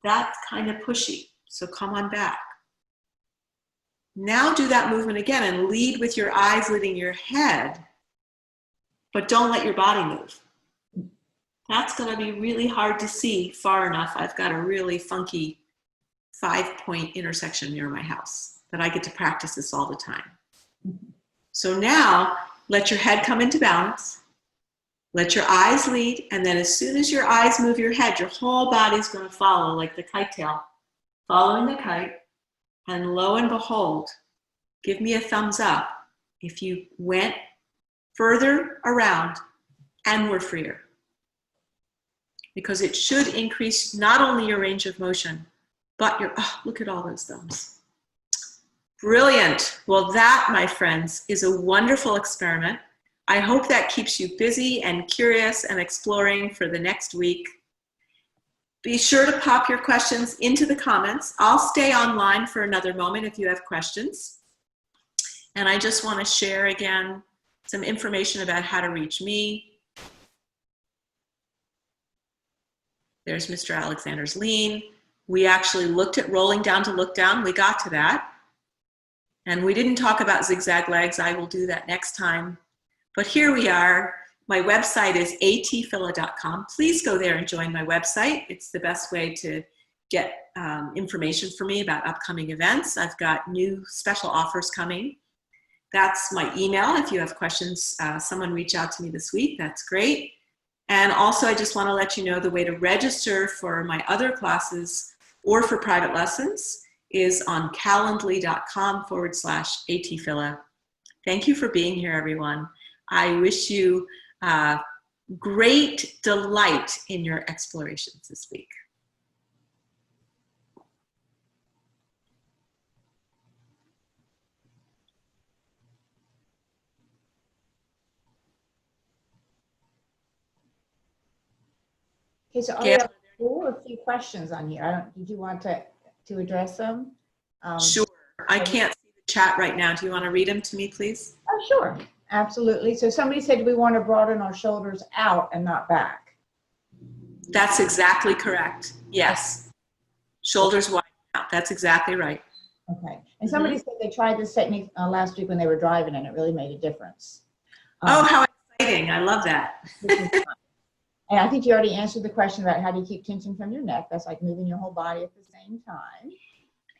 that's kind of pushy. So come on back. Now do that movement again and lead with your eyes leading your head, but don't let your body move. That's going to be really hard to see far enough. I've got a really funky 5-point intersection near my house that I get to practice this all the time. Mm-hmm. So now let your head come into balance. Let your eyes lead, and then as soon as your eyes move your head, your whole body's going to follow like the kite tail, following the kite. And lo and behold, give me a thumbs up if you went further around and were freer. Because it should increase not only your range of motion, but your, oh, look at all those thumbs. Brilliant. Well, that, my friends, is a wonderful experiment. I hope that keeps you busy and curious and exploring for the next week. Be sure to pop your questions into the comments. I'll stay online for another moment if you have questions. And I just want to share again some information about how to reach me. There's Mr. Alexander's lean. We actually looked at rolling down to look down. We got to that. And we didn't talk about zigzag legs. I will do that next time. But here we are. My website is atphila.com. Please go there and join my website. It's the best way to get information for me about upcoming events. I've got new special offers coming. That's my email. If you have questions, someone reach out to me this week. That's great. And also, I just want to let you know the way to register for my other classes or for private lessons is on calendly.com/atphila. Thank you for being here, everyone. I wish you great delight in your explorations this week. Okay, so Ariel, there were a few questions on here. Did you want to address them? Sure. I can't see the chat right now. Do you want to read them to me, please? Oh, sure. Absolutely. So somebody said we want to broaden our shoulders out and not back. That's exactly correct. Yes. Shoulders wide out. That's exactly right. Okay. And somebody said they tried this technique last week when they were driving and it really made a difference. Oh, how exciting. I love that. And I think you already answered the question about how do you keep tension from your neck. That's like moving your whole body at the same time.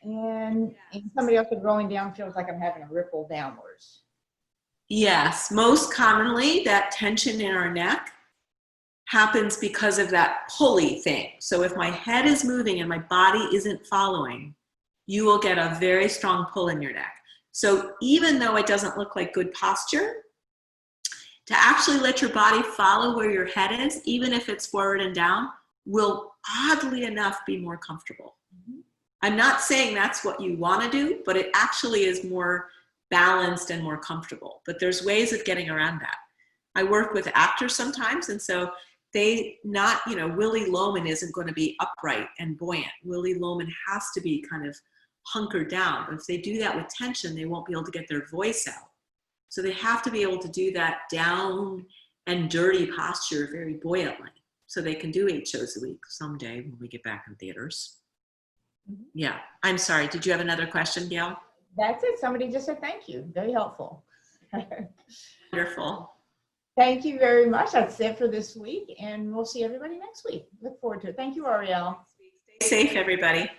And somebody else said rolling down feels like I'm having a ripple downwards. Yes, most commonly that tension in our neck happens because of that pulley thing. So if my head is moving and my body isn't following, you will get a very strong pull in your neck. So even though it doesn't look like good posture, to actually let your body follow where your head is, even if it's forward and down, will oddly enough be more comfortable. Mm-hmm. I'm not saying that's what you want to do, but it actually is more balanced and more comfortable. But there's ways of getting around that. I work with actors sometimes, and so Willie Loman isn't going to be upright and buoyant. Willie Loman has to be kind of hunker down. But if they do that with tension, they won't be able to get their voice out. So they have to be able to do that down and dirty posture very buoyantly. So they can do 8 shows a week someday when we get back in theaters. Mhm. Yeah, I'm sorry. Did you have another question, Gail? That's it. Somebody just said thank you. Very helpful. Wonderful. Thank you very much. That's it for this week, and we'll see everybody next week. Look forward to it. Thank you, Ariel. Stay safe, everybody.